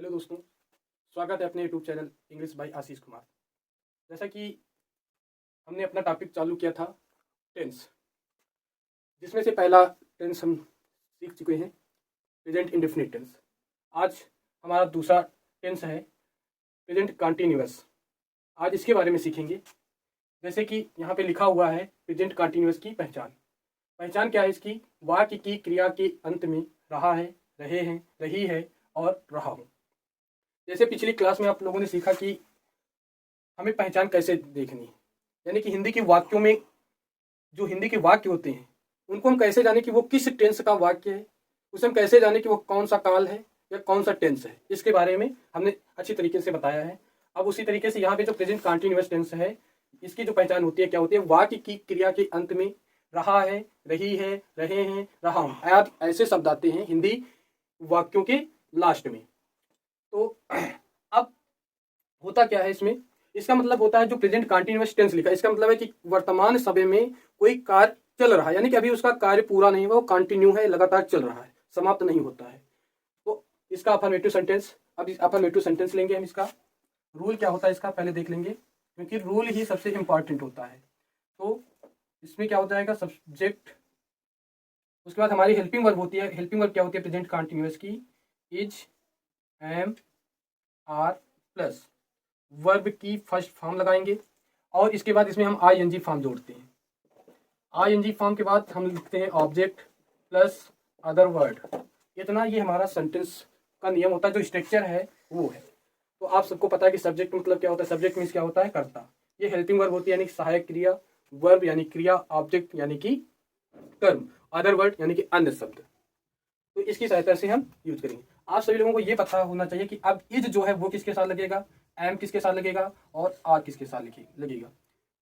Hello दोस्तों, स्वागत है अपने YouTube channel English by Ashish Kumar. जैसा कि हमने अपना टॉपिक चालू किया था टेंस, जिसमें से पहला टेंस हम सीख चुके हैं, प्रेजेंट इंडेफिनिट टेंस। आज हमारा दूसरा टेंस है प्रेजेंट कंटिन्यूअस। आज इसके बारे में सीखेंगे। जैसे कि यहाँ पे लिखा हुआ है प्रेजेंट कंटिन्यूअस की पहचान। पहचान क्या है इसकी? वाक्य की क्रिया के अंत में रहा है, रहे हैं, रही है और रहा हूँ। जैसे पिछली क्लास में आप लोगों ने सीखा कि हमें पहचान कैसे देखनी है, यानी कि हिंदी के वाक्यों में जो हिंदी के वाक्य होते हैं उनको हम कैसे जाने कि वो किस टेंस का वाक्य है, उसे हम कैसे जाने कि वो कौन सा काल है या कौन सा टेंस है। इसके बारे में हमने अच्छी तरीके से बताया है। अब उसी तरीके से यहाँ पे जो प्रेजेंट कंटिन्यूअस टेंस है, इसकी जो पहचान होती है क्या होती है? वाक्य की क्रिया के अंत में रहा है, रही है, रहे हैं, रहा हूँ आदि ऐसे शब्द आते हैं हिंदी वाक्यों के लास्ट में। तो अब होता क्या है इसमें? इसका मतलब होता है जो प्रेजेंट कंटिन्यूअस टेंस लिखा है, इसका मतलब है कि वर्तमान समय में कोई कार्य चल रहा है, यानी कि अभी उसका कार्य पूरा नहीं हुआ, वो कंटिन्यू है, लगातार चल रहा है, समाप्त नहीं होता है। तो इसका अफर्मेटिव सेंटेंस, अब इस अफर्मेटिव सेंटेंस लेंगे हम। इसका रूल क्या होता है इसका पहले देख लेंगे, क्योंकि रूल ही सबसे इंपॉर्टेंट होता है। तो इसमें क्या हो जाएगा? सब्जेक्ट, उसके बाद हमारी हेल्पिंग वर्ब होती है। हेल्पिंग वर्ब क्या होती है प्रेजेंट कंटिन्यूअस की? Is, am, are plus verb की फर्स्ट फॉर्म लगाएंगे और इसके बाद इसमें हम आईएनजी फॉर्म जोड़ते हैं। आईएनजी फॉर्म के बाद हम लिखते हैं ऑब्जेक्ट प्लस अदर वर्ड। इतना ये हमारा सेंटेंस का नियम होता है, जो स्ट्रक्चर है वो है। तो आप सबको पता है कि सब्जेक्ट मतलब क्या होता है? सब्जेक्ट मीन्स क्या होता है? कर्ता। ये हेल्पिंग वर्ब होती है यानी सहायक क्रिया, वर्ब यानी क्रिया, ऑब्जेक्ट यानी कि कर्म, अदर वर्ड यानी कि अन्य शब्द। तो इसकी सहायता से हम यूज करेंगे। आप सभी लोगों को ये पता होना चाहिए कि अब इज जो है वो किसके साथ लगेगा, एम किसके साथ लगेगा और आर किसके साथ लगेगा।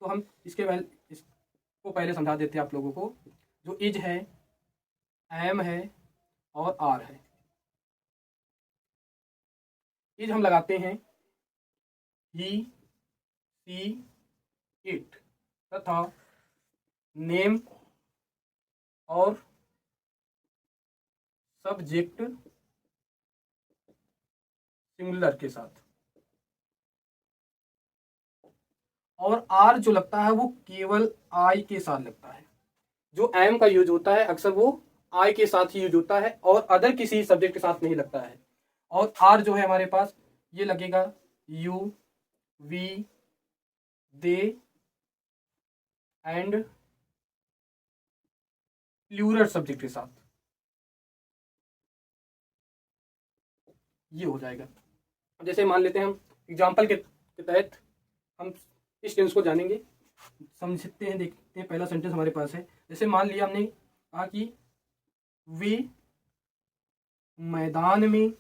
तो हम इसको पहले समझा देते हैं आप लोगों को। जो इज है, एम है और आर है। इज हम लगाते हैं ही, सी, इट तथा नेम और सब्जेक्ट सिंगुलर के साथ। और आर जो लगता है वो केवल आई के साथ लगता है। जो एम का यूज होता है अक्सर वो आई के साथ ही यूज होता है और अदर किसी सब्जेक्ट के साथ नहीं लगता है। और आर जो है हमारे पास ये लगेगा you, we, they and plural subject के साथ। ये हो जाएगा। जैसे मान लेते हैं हम एग्जाम्पल के तहत हम इस टेंस को जानेंगे, समझते हैं, देखते हैं। पहला सेंटेंस हमारे पास है। जैसे मान लिया हमने कहा कि वे मैदान में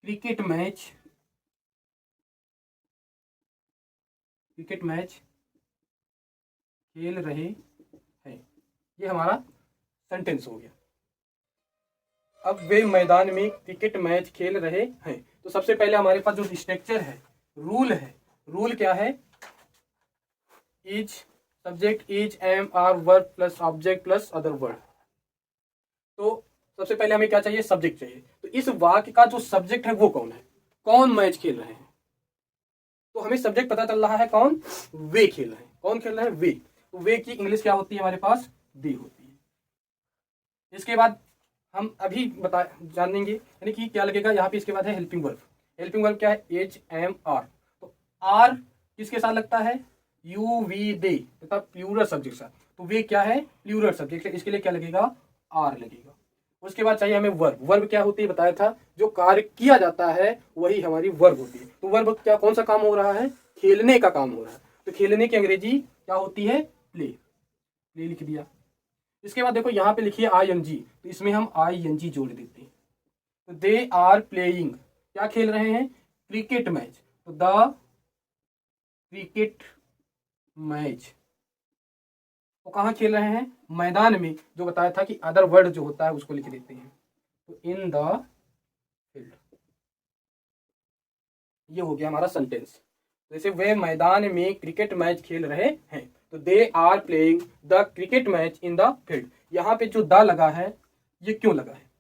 क्रिकेट मैच खेल रहे हैं। ये हमारा सेंटेंस हो गया। अब वे मैदान में क्रिकेट मैच खेल रहे हैं। तो सबसे पहले हमारे पास जो स्ट्रक्चर है, रूल है, रूल क्या है? Is, subject is, am, are, verb plus object plus other word. तो सबसे पहले हमें क्या चाहिए? सब्जेक्ट चाहिए। तो इस वाक्य का जो सब्जेक्ट है वो कौन है? कौन मैच खेल रहे हैं? तो हमें सब्जेक्ट पता चल रहा है कौन? वे खेल रहे हैं। कौन खेल रहे हैं? वे। तो वे की इंग्लिश क्या होती है हमारे पास? दे होती है। इसके बाद हम अभी जानेंगे यानी कि क्या लगेगा यहाँ पे। इसके बाद है हेल्पिंग वर्ब। हेल्पिंग वर्ब क्या है? Is, am, are. तो आर किसके साथ लगता है? यू, वी, दे तथा प्लूरल सब्जेक्ट साथ। तो वे क्या है? प्लूरल सब्जेक्ट है, इसके लिए क्या लगेगा? आर लगेगा। उसके बाद चाहिए हमें वर्ब। वर्ब क्या होती है बताया था? जो कार्य किया जाता है वही हमारी वर्ब होती है। तो वर्ब क्या, कौन सा काम हो रहा है? खेलने का काम हो रहा है। तो खेलने की अंग्रेजी क्या होती है? प्ले। प्ले लिख दिया। इसके बाद देखो यहाँ पे लिखिए आईएनजी, तो इसमें हम आईएनजी जोड़ देते हैं। तो दे आर प्लेइंग, क्या खेल रहे हैं? Cricket match. तो द क्रिकेट मैच, तो कहाँ खेल रहे हैं? मैदान में। जो बताया था कि अदर वर्ड जो होता है उसको लिख देते हैं। तो इन द फील्ड। ये हो गया हमारा सेंटेंस। जैसे वे मैदान में क्रिकेट मैच खेल रहे हैं, तो they are playing the cricket match in the field. यहाँ पे जो द लगा है ये क्यों लगा है?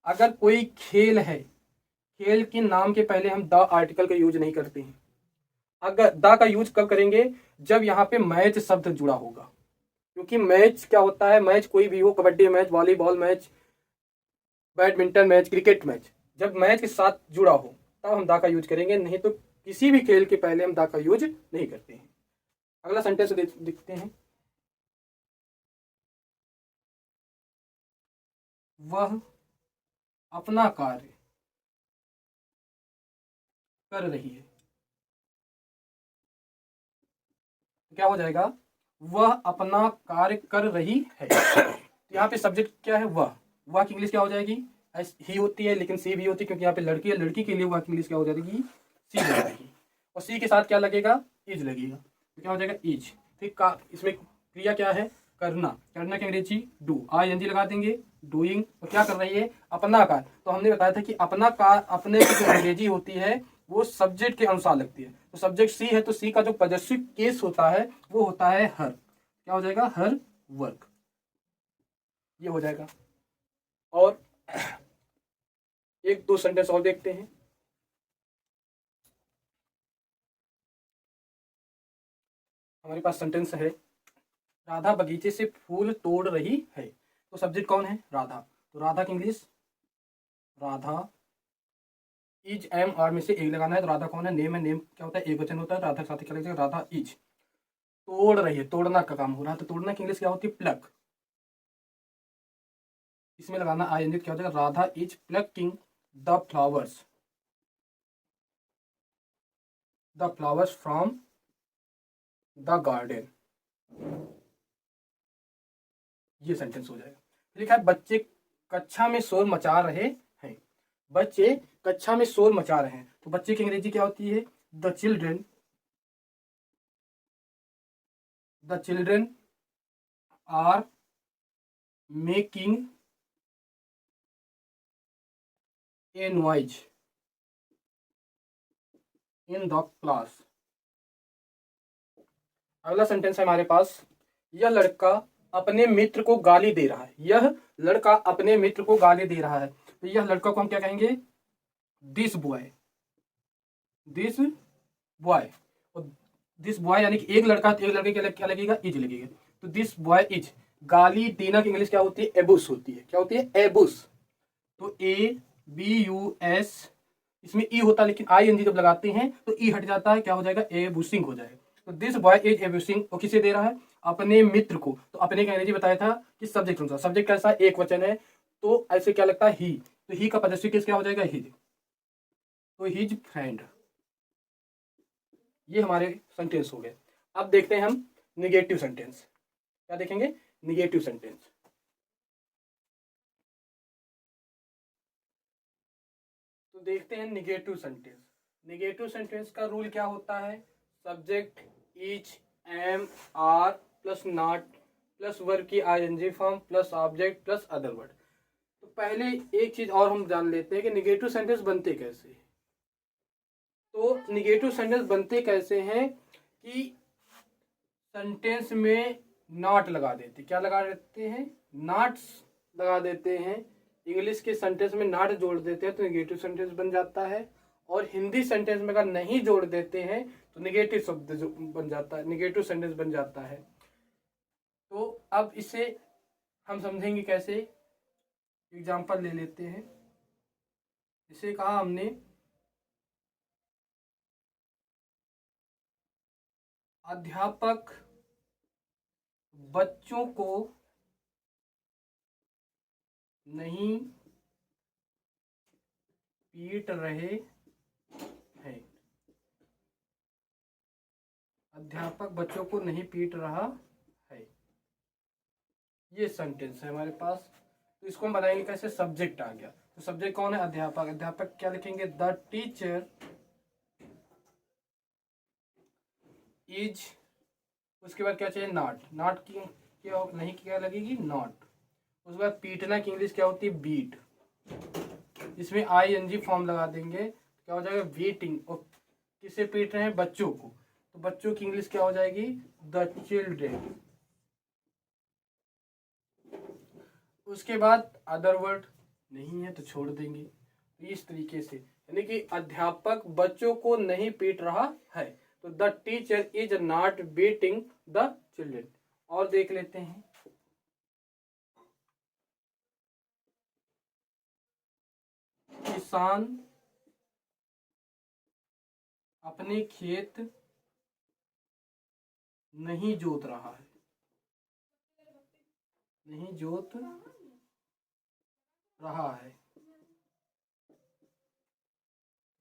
अगर कोई खेल है, खेल के नाम के पहले हम द आर्टिकल का यूज नहीं करते हैं। अगर द का यूज कब करेंगे, जब यहाँ पे मैच शब्द जुड़ा होगा। क्योंकि मैच क्या होता है, मैच कोई भी हो, kabaddi match, volleyball match, badminton match, cricket match, जब मैच के साथ जुड़ा हो तब हम द का यूज करेंगे, नहीं तो किसी भी खेल के पहले हम द का यूज नहीं करते हैं। अगला सेंटेंस देखते हैं। वह अपना कार्य कर रही है। क्या हो जाएगा, वह अपना कार्य कर रही है। तो यहाँ पे सब्जेक्ट क्या है, वह की इंग्लिश क्या हो जाएगी, ही होती है, लेकिन सी भी होती है, क्योंकि यहाँ पे लड़की है, लड़की के लिए वह की इंग्लिश क्या हो जाएगी, सी हो जाएगी। और सी के साथ क्या लगेगा, इज लगेगा, तो क्या हो जाएगा, इज। ठीक, का इसमें क्रिया क्या है, करना, करना की अंग्रेजी डू, ING लगा देंगे, डूइंग। तो क्या कर रही है, अपना कार्य। तो हमने बताया था कि अपना कार्य, अपने की जो अंग्रेजी होती है वो सब्जेक्ट के अनुसार लगती है। तो सब्जेक्ट सी है, तो सी का जो पॉजेसिव केस होता है वो होता है हर। क्या हो जाएगा, हर वर्क, ये हो जाएगा। और एक दो सेंटेंस और देखते हैं। हमारे पास सेंटेंस है, राधा बगीचे से फूल तोड़ रही है। तो सब्जेक्ट कौन है, राधा। तो राधा की English, Radha, is am are में से एक लगाना है। तो राधा कौन है, नेम है, नेम क्या होता है, एक वचन होता है, राधा के साथ क्या लगेगा, राधा इज। तोड़ रही है, तोड़ना का काम हो रहा है, तो तोड़ना की इंग्लिश क्या होती है, प्लक। इसमें लगाना ING, क्या हो जाएगा, Radha is plucking the flowers, the flowers from the garden. ये सेंटेंस हो जाएगा। लिखा है, बच्चे कक्षा में शोर मचा रहे हैं। बच्चे कक्षा में शोर मचा रहे हैं, तो बच्चे की अंग्रेजी क्या होती है, the children, the children are making a noise in the class. अगला सेंटेंस है हमारे पास, यह लड़का अपने मित्र को गाली दे रहा है। यह लड़का अपने मित्र को गाली दे रहा है, तो यह लड़का को हम क्या कहेंगे, दिस बॉय, दिस बॉय। और दिस बॉय यानी कि एक लड़का, तो एक लड़के के लिए क्या लगेगा, इज लगेगा। तो दिस बॉय इज। गाली देना की इंग्लिश क्या होती है, एबुस होती है। क्या होती है, एबुस। तो ABUS, इसमें ई होता है, लेकिन ING जब लगाते हैं तो ई हट जाता है, क्या हो जाएगा, एबुसिंग हो जाएगा। तो दिस बॉय इज एबुसिंग, और किसे दे रहा है, अपने मित्र को। तो अपने का अंग्रेजी बताया था कि सब्जेक्ट अनुसार, सब्जेक्ट कैसा, एक वचन है, तो ऐसे क्या लगता है, ही। तो ही का पॉजेसिव केस क्या हो जाएगा, हिज। तो हिज फ्रेंड। ये हमारे सेंटेंस हो गए। अब देखते हैं हम निगेटिव सेंटेंस। क्या देखेंगे, निगेटिव सेंटेंस। तो देखते हैं निगेटिव सेंटेंस। निगेटिव सेंटेंस का रूल क्या होता है, subject is am are plus not plus verb की ING form plus object plus other word. तो पहले एक चीज और हम जान लेते हैं कि निगेटिव सेंटेंस बनते कैसे। तो निगेटिव सेंटेंस बनते कैसे हैं कि सेंटेंस में नॉट लगा देते, क्या लगा देते हैं, नॉट्स लगा देते हैं। इंग्लिश के सेंटेंस में नॉट जोड़ देते हैं तो निगेटिव सेंटेंस बन जाता है। और हिंदी सेंटेंस में अगर नहीं जोड़ देते हैं तो निगेटिव शब्द जो बन जाता है, निगेटिव सेंटेंस बन जाता है। तो अब इसे हम समझेंगे कैसे, एग्जाम्पल ले लेते हैं। इसे कहा हमने, अध्यापक बच्चों को नहीं पीट रहे हैं, अध्यापक बच्चों को नहीं पीट रहा है। ये सेंटेंस है हमारे पास। तो इसको हम बनाएंगे कैसे, सब्जेक्ट आ गया, तो सब्जेक्ट कौन है, अध्यापक। अध्यापक क्या लिखेंगे, द टीचर इज, उसके बाद क्या चाहिए, नॉट, नॉट की क्या नहीं, क्या लगेगी, नॉट। उसके बाद पीटना की इंग्लिश क्या होती है, बीट। इसमें ING फॉर्म लगा देंगे, क्या हो जाएगा, बीटिंग। और किसे पीट रहे हैं, बच्चों को, तो बच्चों की इंग्लिश क्या हो जाएगी, द चिल्ड्रेन। उसके बाद अदर वर्ड, नहीं है तो छोड़ देंगे। तो इस तरीके से यानी कि अध्यापक बच्चों को नहीं पीट रहा है, तो the teacher is not beating the children. और देख लेते हैं, किसान अपने खेत नहीं जोत रहा है, नहीं जोत रहा है।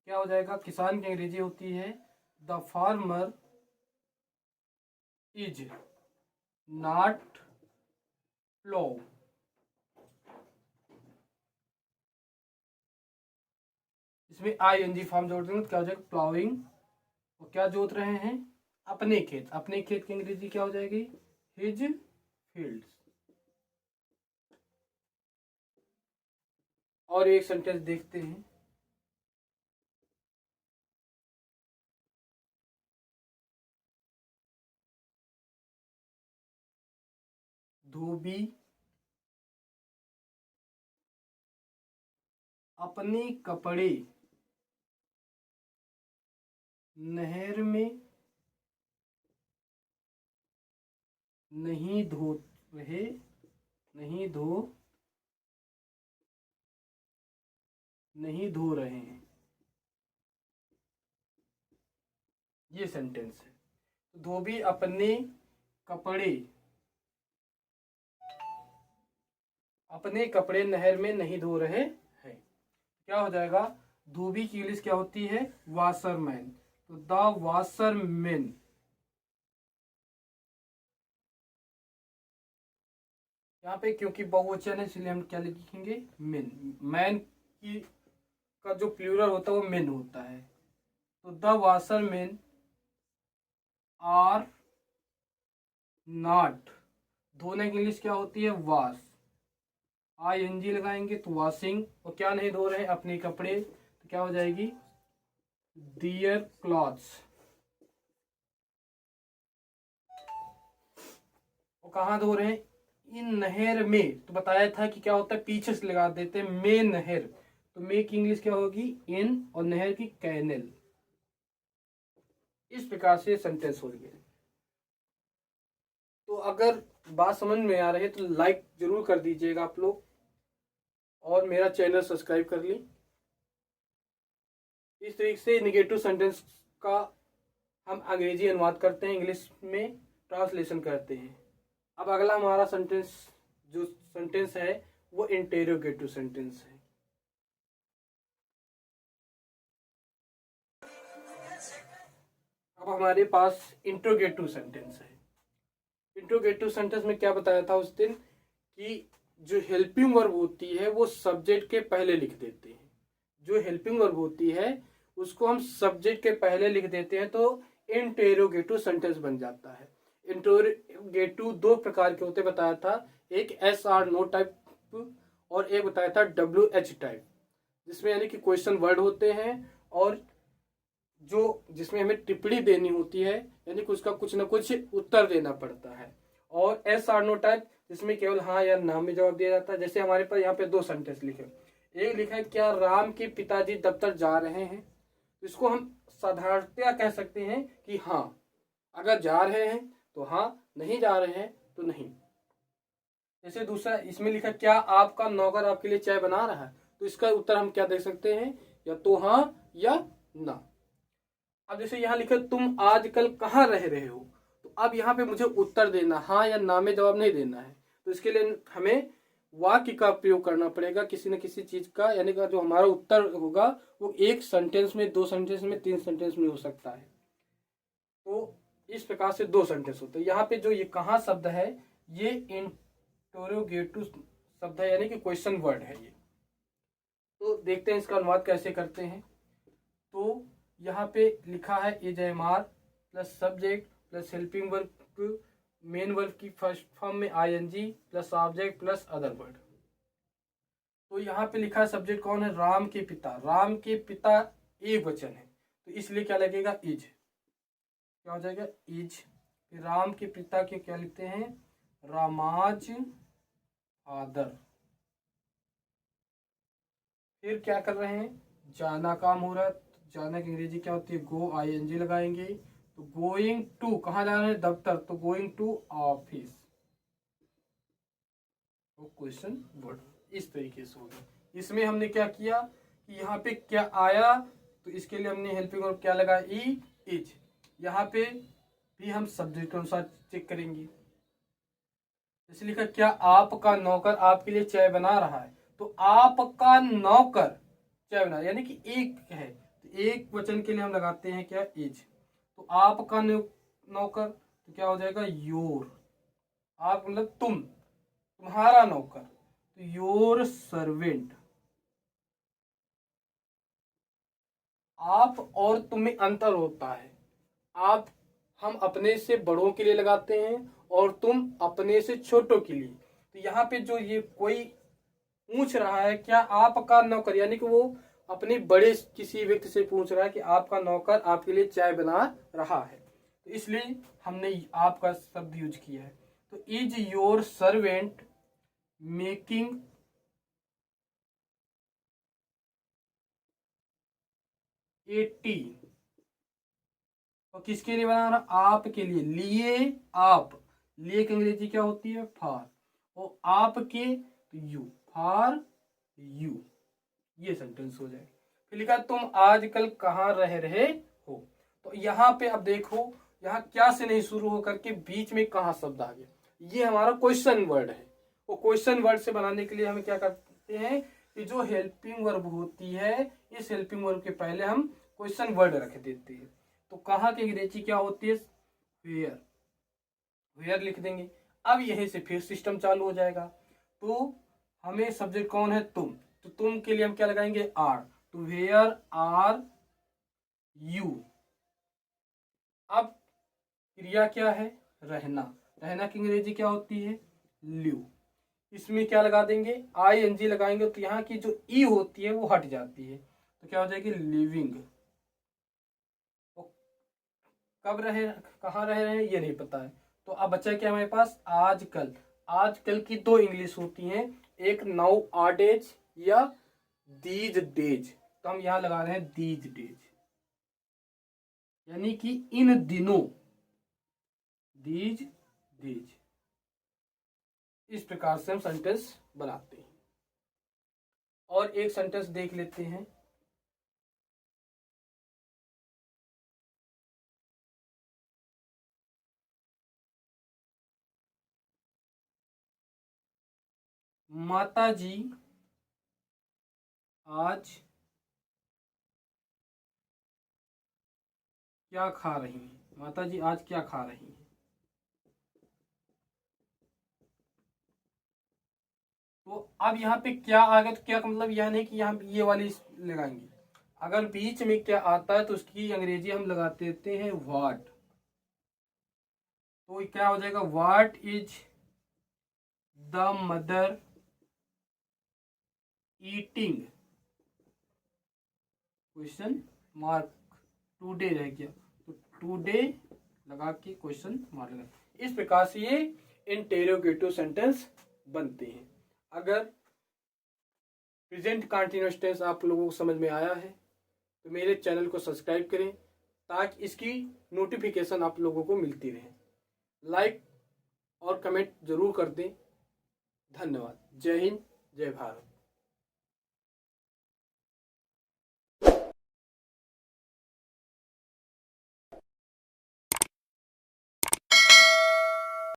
क्या हो जाएगा, किसान की अंग्रेजी होती है द फार्मर इज नॉट प्लो। इसमें ING फॉर्म जोड़ देंगे तो क्या हो जाएगा, प्लाउइंग। और क्या जोत रहे हैं, अपने खेत। अपने खेत की अंग्रेजी क्या हो जाएगी, हिज फील्ड्स। और एक सेंटेंस देखते हैं, धोबी अपने कपड़े नहर में नहीं धो रहे, नहीं धो रहे हैं। ये सेंटेंस है। धोबी अपने कपड़े नहर में नहीं धो रहे हैं। क्या हो जाएगा, धोबी की इंग्लिश क्या होती है, वाशरमैन। तो द वाशरमैन, यहाँ पे क्योंकि बहुवचन है इसलिए हम क्या लिखेंगे, मेन। मैन की का जो प्लूरल होता है वो मेन होता है। तो द वाशरमैन आर नॉट, धोने की इंग्लिश क्या होती है, वॉश। ING लगाएंगे तो वॉशिंग। और क्या नहीं धो रहे हैं, अपने कपड़े। तो क्या हो जाएगी, दियर क्लॉथ्स। और कहाँ धो रहे हैं, इन नहर में। तो बताया था कि क्या होता है, पीछे से लगा देते हैं में नहर। तो मे की इंग्लिश क्या होगी, इन, और नहर की कैनल। इस प्रकार से सेंटेंस हो गए। तो अगर बात समझ में आ रही है तो लाइक जरूर कर दीजिएगा आप लोग, और मेरा चैनल सब्सक्राइब कर ली। इस तरीके से निगेटिव सेंटेंस का हम अंग्रेजी अनुवाद करते हैं, इंग्लिश में ट्रांसलेशन करते हैं। अब अगला हमारा सेंटेंस जो सेंटेंस है वो इंटेरोगेटिव सेंटेंस है। अब हमारे पास इंट्रोगेटिव सेंटेंस है। इंट्रोगेटिव सेंटेंस में क्या बताया था उस दिन कि जो हेल्पिंग वर्ब होती है वो सब्जेक्ट के पहले लिख देते हैं। जो हेल्पिंग वर्ब होती है उसको हम सब्जेक्ट के पहले लिख देते हैं तो इंटेरोगेटिव सेंटेंस बन जाता है। इंटेरोगेटिव दो प्रकार के होते बताया था, एक SR नो टाइप और एक बताया था WH टाइप, जिसमें यानी कि क्वेश्चन वर्ड होते हैं और जो जिसमें हमें टिप्पणी देनी होती है, यानी कि उसका कुछ ना कुछ उत्तर देना पड़ता है। और SR नो टाइप जिसमें केवल हाँ या ना में जवाब दिया जाता है। जैसे हमारे पास यहाँ पे दो सेंटेंस लिखे, एक लिखा है क्या राम के पिताजी दफ्तर जा रहे हैं। तो इसको हम साधारणतया कह सकते हैं कि हाँ, अगर जा रहे हैं तो हाँ, नहीं जा रहे हैं तो नहीं। जैसे दूसरा इसमें लिखा क्या आपका नौकर आपके लिए चाय बना रहा है। तो इसका उत्तर हम क्या दे सकते हैं, या तो हाँ या ना। अब जैसे यहाँ लिखा तुम आजकल कहाँ रह रहे हो, तो अब यहाँ पे मुझे उत्तर देना, हाँ या ना में जवाब नहीं देना है। तो इसके लिए हमें वाक्य का प्रयोग करना पड़ेगा किसी न किसी चीज का, यानी कि जो हमारा उत्तर होगा वो एक सेंटेंस में, दो सेंटेंस में, तीन सेंटेंस में हो सकता है। तो इस प्रकार से दो सेंटेंस होते हैं। यहाँ पे जो ये कहाँ शब्द है ये इंटरोगेटिव शब्द है, यानी कि क्वेश्चन वर्ड है ये। तो देखते हैं इसका अनुवाद कैसे करते हैं। तो यहाँ पे लिखा है is plus subject plus helping verb, main verb की फर्स्ट फॉर्म में ING plus object plus other word. तो यहाँ पे लिखा है सब्जेक्ट कौन है, राम के पिता। राम के पिता एक वचन है तो इसलिए क्या लगेगा, इज। क्या हो जाएगा, इज। राम के पिता के क्या लिखते हैं, रामाज फादर। फिर क्या कर रहे हैं, जाना काम हो रहा है, तो जाना की अंग्रेजी क्या होती है, गो, ING लगाएंगे। तो गोइंग टू, कहाँ जा रहे हैं, दफ्तर, तो गोइंग टू ऑफिस। तो क्वेश्चन वर्ड इस तरीके से होगा। इसमें हमने क्या किया कि यहाँ पे क्या आया, तो इसके लिए हमने हेल्पिंग वर्ब क्या लगा, ई, इज। यहाँ पे भी हम सब्जेक्ट के अनुसार चेक करेंगे। इसलिए लिखा क्या आपका नौकर आपके लिए चाय बना रहा है, तो आपका नौकर चाय बना रहा है, यानी कि एक है, तो एक वचन के लिए हम लगाते हैं क्या, इज। तो आपका नौकर तो क्या हो जाएगा, योर। आप मतलब तुम, तुम्हारा नौकर, तो योर सर्वेंट। आप और तुम में अंतर होता है। आप, हम अपने से बड़ों के लिए लगाते हैं और तुम अपने से छोटों के लिए। तो यहाँ पे जो ये कोई पूछ रहा है क्या आपका नौकर, यानी कि वो अपने बड़े किसी व्यक्ति से पूछ रहा है कि आपका नौकर आपके लिए चाय बना रहा है, तो इसलिए हमने आपका शब्द यूज किया है। तो is your servant making A T, और किसके लिए बना रहा, आपके लिए, लिए, आप, लिए की अंग्रेजी क्या होती है, फॉर, और आपके तो यू, फॉर यू, ये सेंटेंस हो जाएगा। फिर लिखा तुम आजकल कहाँ रह रहे हो, तो यहाँ पे अब देखो, यहाँ क्या से नहीं शुरू होकर के बीच में कहाँ शब्द आ गया, ये हमारा क्वेश्चन वर्ड है। वो क्वेश्चन वर्ड से बनाने के लिए हमें क्या करते हैं कि जो हेल्पिंग वर्ब होती है, इस हेल्पिंग वर्ब के पहले हम क्वेश्चन वर्ड रख देते हैं। तो कहाँ की अंग्रेजी क्या होती है, वेयर, वेयर लिख देंगे। अब यहीं से फिर सिस्टम चालू हो जाएगा। तो हमें सब्जेक्ट कौन है, तुम, तो तुम के लिए हम क्या लगाएंगे, आर, तो वेयर आर यू। अब क्रिया क्या है, रहना, रहना की अंग्रेजी क्या होती है, लिव। इसमें क्या लगा देंगे, ING लगाएंगे, तो यहाँ की जो ई होती है वो हट जाती है, तो क्या हो जाएगी, लिविंग। तो कब रहे, कहाँ रह रहे हैं ये नहीं पता है। तो अब बचा क्या हमारे पास, आजकल। आजकल की दो इंग्लिश होती हैं, एक नाउ आडेज या दीज डेज, तो हम यहां लगा रहे हैं दीज डेज, यानी कि इन दिनों, दीज डेज। इस प्रकार से हम सेंटेंस बनाते हैं। और एक सेंटेंस देख लेते हैं, माता जी आज क्या खा रही हैं, माता जी आज क्या खा रही हैं। तो अब यहाँ पे क्या आ गया, तो क्या का मतलब यह नहीं कि यहाँ ये वाली लगाएंगे। अगर बीच में क्या आता है तो उसकी अंग्रेजी हम लगाते देते हैं व्हाट। तो क्या हो जाएगा, what is the mother eating, question mark, today रह गया, तो टुडे लगा के क्वेश्चन मार्क लगा। इस प्रकार से ये इंटेरोगेटिव सेंटेंस बनते हैं। अगर प्रेजेंट कंटीन्यूअस टेंस आप लोगों को समझ में आया है तो मेरे चैनल को सब्सक्राइब करें ताकि इसकी नोटिफिकेशन आप लोगों को मिलती रहे। लाइक और कमेंट जरूर कर दें। धन्यवाद। जय हिंद, जय भारत।